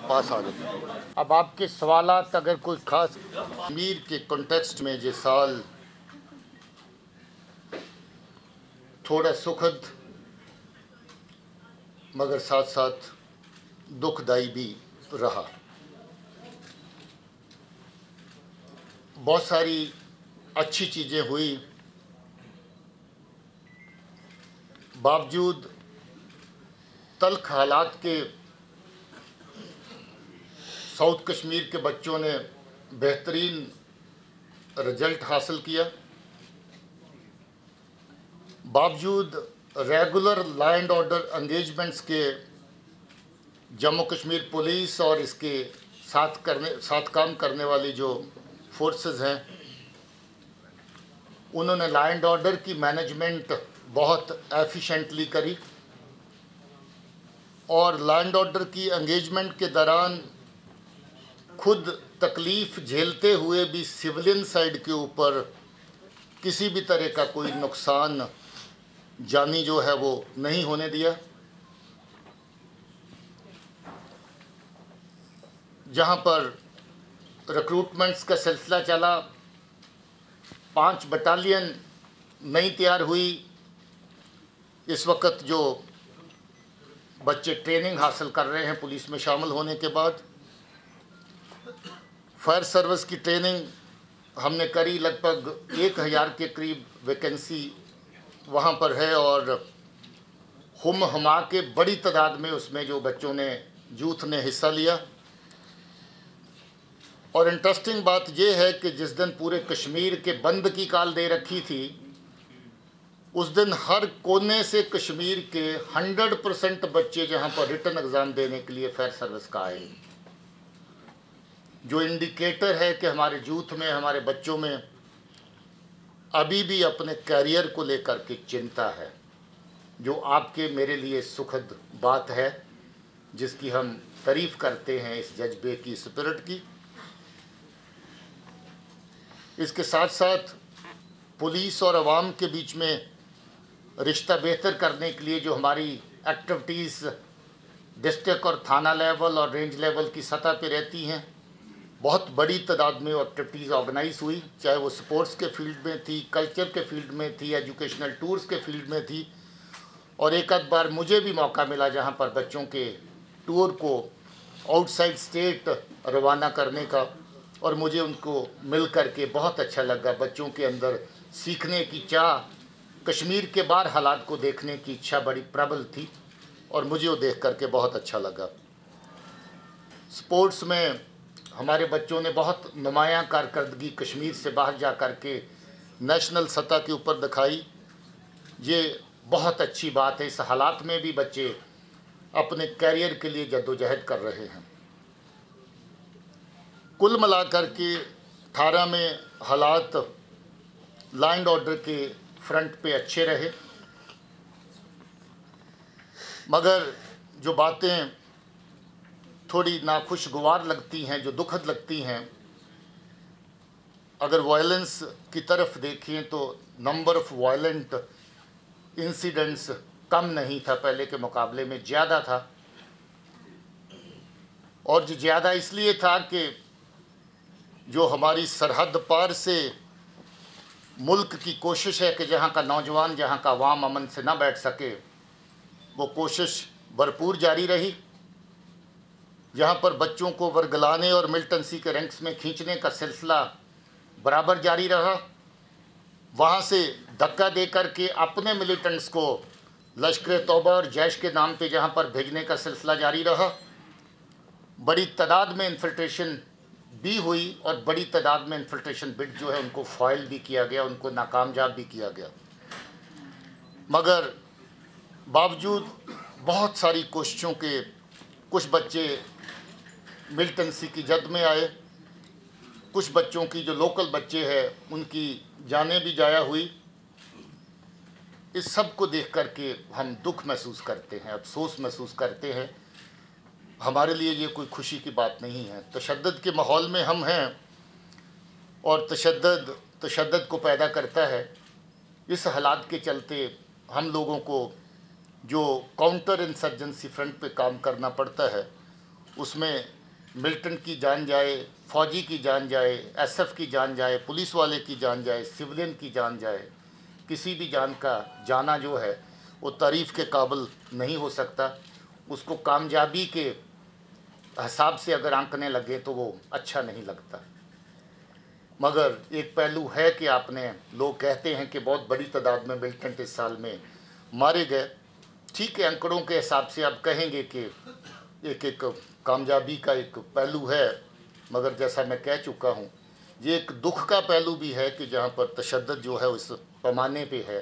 पास आ जाते। अब आपके सवालात अगर कोई खास कश्मीर के कॉन्टेक्स्ट में ये साल थोड़ा सुखद मगर साथ साथ दुखदाई भी रहा। बहुत सारी अच्छी चीज़ें हुई, बावजूद तल्ख हालात के साउथ कश्मीर के बच्चों ने बेहतरीन रिजल्ट हासिल किया। बावजूद regular law and order engagements के जम्मू कश्मीर पुलिस और इसके साथ काम करने वाली जो फोर्सेस हैं, उन्होंने लॉ एंड ऑर्डर की मैनेजमेंट बहुत एफिशिएंटली करी और लॉ एंड ऑर्डर की एंगेजमेंट के दौरान खुद तकलीफ़ झेलते हुए भी सिविलियन साइड के ऊपर किसी भी तरह का कोई नुकसान जानी जो है वो नहीं होने दिया। जहाँ पर रिक्रूटमेंट्स का सिलसिला चला, 5 बटालियन नई तैयार हुई। इस वक्त जो बच्चे ट्रेनिंग हासिल कर रहे हैं पुलिस में शामिल होने के बाद, फायर सर्विस की ट्रेनिंग हमने करी। लगभग 1000 के करीब वैकेंसी वहाँ पर है और हुमा के बड़ी तादाद में उसमें जो बच्चों ने यूथ ने हिस्सा लिया। और इंटरेस्टिंग बात यह है कि जिस दिन पूरे कश्मीर के बंद की काल दे रखी थी, उस दिन हर कोने से कश्मीर के 100% बच्चे जहाँ पर रिटन एग्ज़ाम देने के लिए फायर सर्विस का आए, जो इंडिकेटर है कि हमारे यूथ में, हमारे बच्चों में अभी भी अपने कैरियर को लेकर के चिंता है, जो आपके मेरे लिए सुखद बात है, जिसकी हम तारीफ़ करते हैं इस जज्बे की, स्पिरिट की। इसके साथ साथ पुलिस और आवाम के बीच में रिश्ता बेहतर करने के लिए जो हमारी एक्टिविटीज़ डिस्ट्रिक्ट और थाना लेवल और रेंज लेवल की सतह पे रहती हैं, बहुत बड़ी तादाद में एक्टिविटीज़ ऑर्गेनाइज हुई, चाहे वो स्पोर्ट्स के फील्ड में थी, कल्चर के फील्ड में थी, एजुकेशनल टूर्स के फील्ड में थी। और एक आध बार मुझे भी मौका मिला जहाँ पर बच्चों के टूर को आउटसाइड स्टेट रवाना करने का, और मुझे उनको मिल कर के बहुत अच्छा लगा। बच्चों के अंदर सीखने की चाह, कश्मीर के बाहर हालात को देखने की इच्छा बड़ी प्रबल थी और मुझे वो देख कर के बहुत अच्छा लगा। स्पोर्ट्स में हमारे बच्चों ने बहुत नुमायाँ कारकर्दगी कश्मीर से बाहर जा कर के नेशनल सतह के ऊपर दिखाई। ये बहुत अच्छी बात है। इस हालात में भी बच्चे अपने कैरियर के लिए जद्दोजहद कर रहे हैं। कुल मिलाकर के 18 में हालात लॉ एंड ऑर्डर के फ्रंट पे अच्छे रहे, मगर जो बातें थोड़ी नाखुशगवार लगती हैं, जो दुखद लगती हैं, अगर वायलेंस की तरफ देखें तो नंबर ऑफ़ वायलेंट इंसिडेंट्स कम नहीं था, पहले के मुकाबले में ज़्यादा था। और जो ज़्यादा इसलिए था कि जो हमारी सरहद पार से मुल्क की कोशिश है कि जहाँ का नौजवान, जहाँ का अवाम अमन से ना बैठ सके, वो कोशिश भरपूर जारी रही। जहाँ पर बच्चों को वर्गलाने और मिलिटेंसी के रैंक्स में खींचने का सिलसिला बराबर जारी रहा, वहाँ से धक्का दे कर के अपने मिलिटेंट्स को लश्कर तौबा और जैश के नाम पे जहाँ पर भेजने का सिलसिला जारी रहा। बड़ी तादाद में इन्फिल्ट्रेशन भी हुई और बड़ी तादाद में इन्फिल्ट्रेशन बिट जो है उनको फॉइल भी किया गया, उनको नाकामयाब भी किया गया। मगर बावजूद बहुत सारी कोशिशों के कुछ बच्चे मिलिटेंसी की जद में आए, कुछ बच्चों की जो लोकल बच्चे हैं उनकी जानें भी जाया हुई। इस सब को देख कर के हम दुख महसूस करते हैं, अफसोस महसूस करते हैं। हमारे लिए ये कोई खुशी की बात नहीं है। तशद्दुद के माहौल में हम हैं और तशद्दुद को पैदा करता है। इस हालात के चलते हम लोगों को जो काउंटर इंसर्जेंसी फ्रंट पे काम करना पड़ता है, उसमें मिलिटेंट की जान जाए, फौजी की जान जाए, एसएफ की जान जाए, पुलिस वाले की जान जाए, सिविलियन की जान जाए, किसी भी जान का जाना जो है वो तारीफ़ के काबिल नहीं हो सकता। उसको कामयाबी के हिसाब से अगर आंकने लगे तो वो अच्छा नहीं लगता। मगर एक पहलू है कि आपने, लोग कहते हैं कि बहुत बड़ी तादाद में मिलिटेंट इस साल में मारे गए। ठीक है, आंकड़ों के हिसाब से आप कहेंगे कि एक एक कामयाबी का एक पहलू है, मगर जैसा मैं कह चुका हूँ, ये एक दुख का पहलू भी है कि जहाँ पर तशद्दुद जो है उस पैमाने पे है।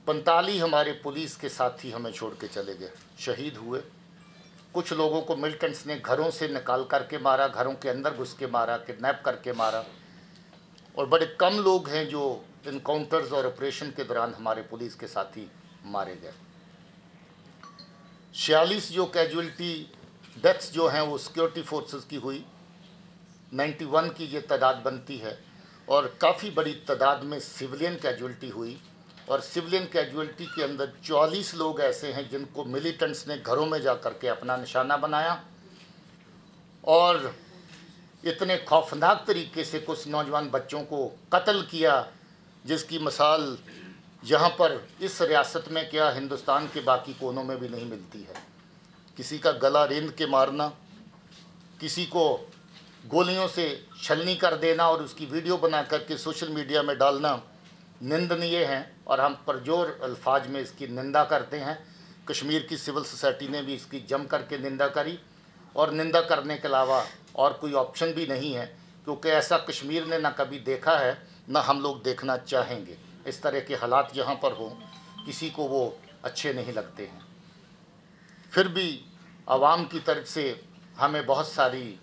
45 हमारे पुलिस के साथी हमें छोड़ के चले गए, शहीद हुए। कुछ लोगों को मिलिटेंट्स ने घरों से निकाल करके मारा, घरों के अंदर घुस के मारा, किडनैप करके मारा। और बड़े कम लोग हैं जो इनकाउंटर्स और ऑपरेशन के दौरान हमारे पुलिस के साथी मारे गए। 46 जो कैजुअल्टी डेथ्स जो हैं वो सिक्योरिटी फोर्सेस की हुई, 91 की ये तादाद बनती है। और काफ़ी बड़ी तादाद में सिविलियन कैजुअल्टी हुई, और सिविलियन कैजुअल्टी के अंदर 44 लोग ऐसे हैं जिनको मिलिटेंट्स ने घरों में जा कर के अपना निशाना बनाया और इतने खौफनाक तरीके से कुछ नौजवान बच्चों को कत्ल किया, जिसकी मिसाल यहाँ पर इस रियासत में क्या हिंदुस्तान के बाकी कोनों में भी नहीं मिलती है। किसी का गला रेंद के मारना, किसी को गोलियों से छलनी कर देना और उसकी वीडियो बना करके सोशल मीडिया में डालना निंदनीय है, और हम परजोर अल्फाज में इसकी निंदा करते हैं। कश्मीर की सिविल सोसाइटी ने भी इसकी जम करके निंदा करी, और निंदा करने के अलावा और कोई ऑप्शन भी नहीं है, क्योंकि ऐसा कश्मीर ने ना कभी देखा है ना हम लोग देखना चाहेंगे। इस तरह के हालात जहाँ पर हों किसी को वो अच्छे नहीं लगते हैं। फिर भी आवाम की तरफ से हमें बहुत सारी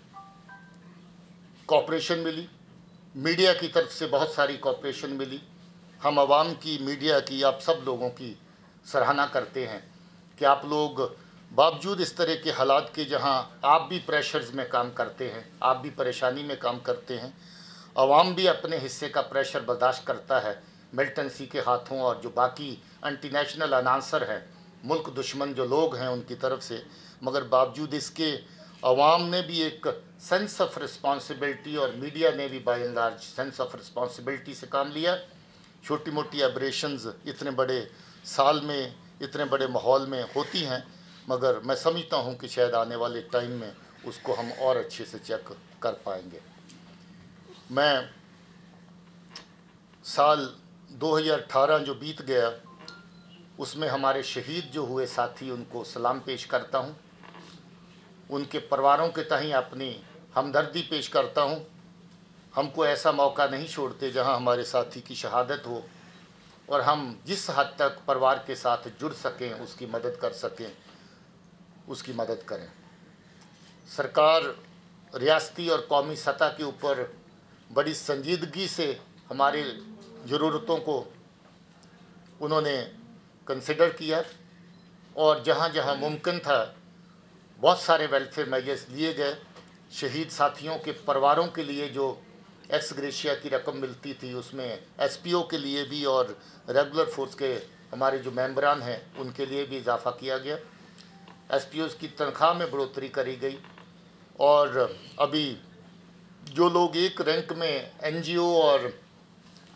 कोऑपरेशन मिली, मीडिया की तरफ से बहुत सारी कोऑपरेशन मिली। हम आवाम की, मीडिया की, आप सब लोगों की सराहना करते हैं कि आप लोग बावजूद इस तरह के हालात के, जहां आप भी प्रेशर्स में काम करते हैं, आप भी परेशानी में काम करते हैं, आवाम भी अपने हिस्से का प्रेशर बर्दाश्त करता है मिलिटेंसी के हाथों और जो बाकी एंटी नेशनल अनासर हैं, मुल्क दुश्मन जो लोग हैं उनकी तरफ से। मगर बावजूद इसके आवाम ने भी एक सेंस ऑफ रिस्पॉन्सिबिलिटी और मीडिया ने भी by and large sense of responsibility से काम लिया। छोटी मोटी एब्रेशंस इतने बड़े साल में, इतने बड़े माहौल में होती हैं, मगर मैं समझता हूं कि शायद आने वाले टाइम में उसको हम और अच्छे से चेक कर पाएंगे। मैं साल 2018 जो बीत गया उसमें हमारे शहीद जो हुए साथी, उनको सलाम पेश करता हूं, उनके परिवारों के तहीं अपनी हमदर्दी पेश करता हूं। हमको ऐसा मौका नहीं छोड़ते जहां हमारे साथी की शहादत हो, और हम जिस हद तक परिवार के साथ जुड़ सकें, उसकी मदद कर सकें, उसकी मदद करें। सरकार रियासती और कौमी सतह के ऊपर बड़ी संजीदगी से हमारे ज़रूरतों को उन्होंने कंसिडर किया, और जहाँ जहाँ मुमकिन था बहुत सारे वेलफेयर मेजर्स लिए गए। शहीद साथियों के परिवारों के लिए जो एक्स ग्रेशिया की रकम मिलती थी उसमें एसपीओ के लिए भी और रेगुलर फोर्स के हमारे जो मेंबरान हैं उनके लिए भी इजाफा किया गया। एसपीओज़ की तनख्वाह में बढ़ोतरी करी गई, और अभी जो लोग एक रैंक में एनजीओ और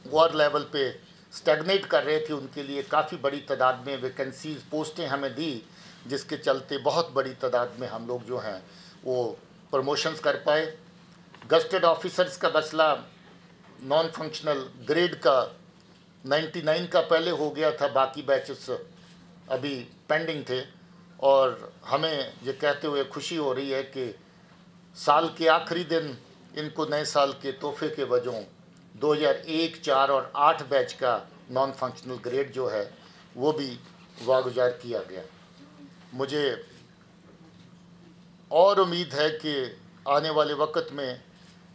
वार लेवल पे स्टैग्नेट कर रहे थे उनके लिए काफ़ी बड़ी तादाद में वैकेंसीज, पोस्टें हमें दी, जिसके चलते बहुत बड़ी तादाद में हम लोग जो हैं वो प्रमोशंस कर पाए। गस्टेड ऑफिसर्स का मसला नॉन फंक्शनल ग्रेड का 99 का पहले हो गया था, बाकी बैचेस अभी पेंडिंग थे, और हमें ये कहते हुए खुशी हो रही है कि साल के आखिरी दिन इनको नए साल के तोहफे के वजहों 2001, 4 और 8 बैच का नॉन फंक्शनल ग्रेड जो है वो भी वागुजार किया गया। मुझे और उम्मीद है कि आने वाले वक्त में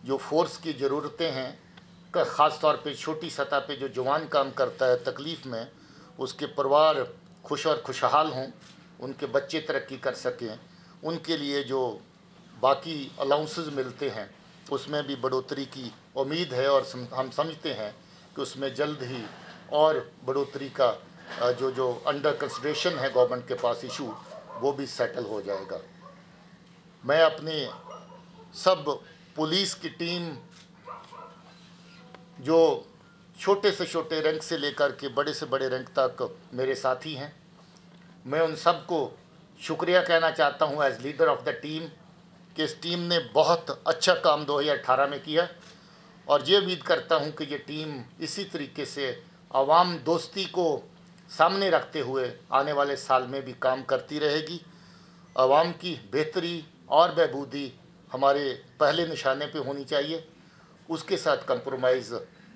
जो फोर्स की ज़रूरतें हैं, ख़ास तौर पे छोटी सतह पे जो जवान काम करता है तकलीफ़ में, उसके परिवार खुश और खुशहाल हों, उनके बच्चे तरक्की कर सकें, उनके लिए जो बाकी अलाउंसेस मिलते हैं उसमें भी बढ़ोतरी की उम्मीद है, और हम समझते हैं कि उसमें जल्द ही और बढ़ोतरी का जो अंडर कंसिडरेशन है गवर्नमेंट के पास इशू, वो भी सेटल हो जाएगा। मैं अपने सब पुलिस की टीम, जो छोटे से छोटे रैंक से लेकर के बड़े से बड़े रैंक तक मेरे साथी हैं, मैं उन सब को शुक्रिया कहना चाहता हूं as leader of the team कि इस टीम ने बहुत अच्छा काम 2018 में किया और ये उम्मीद करता हूं कि ये टीम इसी तरीके से आवाम दोस्ती को सामने रखते हुए आने वाले साल में भी काम करती रहेगी। आवाम की बेहतरी और बहबूदी हमारे पहले निशाने पे होनी चाहिए, उसके साथ कंप्रोमाइज़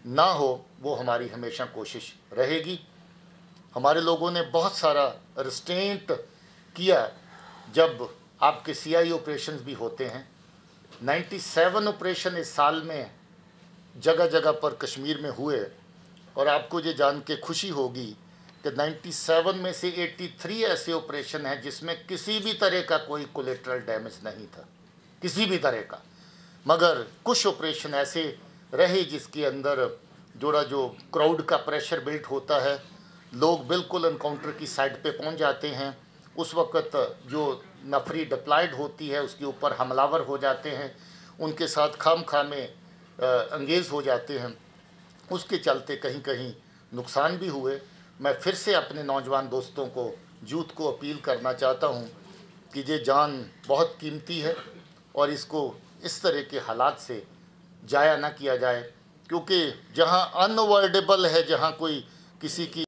ना हो वो हमारी हमेशा कोशिश रहेगी। हमारे लोगों ने बहुत सारा रिस्ट्रेंट किया जब आपके CI ऑपरेशंस भी होते हैं। 97 ऑपरेशन इस साल में जगह जगह पर कश्मीर में हुए और आपको ये जान के खुशी होगी कि 97 में से 83 ऐसे ऑपरेशन हैं जिसमें किसी भी तरह का कोई कोलेटरल डैमेज नहीं था, किसी भी तरह का। मगर कुछ ऑपरेशन ऐसे रहे जिसके अंदर जो क्राउड का प्रेशर बिल्ट होता है, लोग बिल्कुल एनकाउंटर की साइड पे पहुंच जाते हैं, उस वक़्त जो नफरी डिप्लॉयड होती है उसके ऊपर हमलावर हो जाते हैं, उनके साथ खामखा में अंगेज़ हो जाते हैं, उसके चलते कहीं कहीं नुकसान भी हुए। मैं फिर से अपने नौजवान दोस्तों को, यूथ को अपील करना चाहता हूं कि ये जान बहुत कीमती है और इसको इस तरह के हालात से जाया ना किया जाए, क्योंकि जहां अनअवॉइडेबल है, जहां कोई किसी की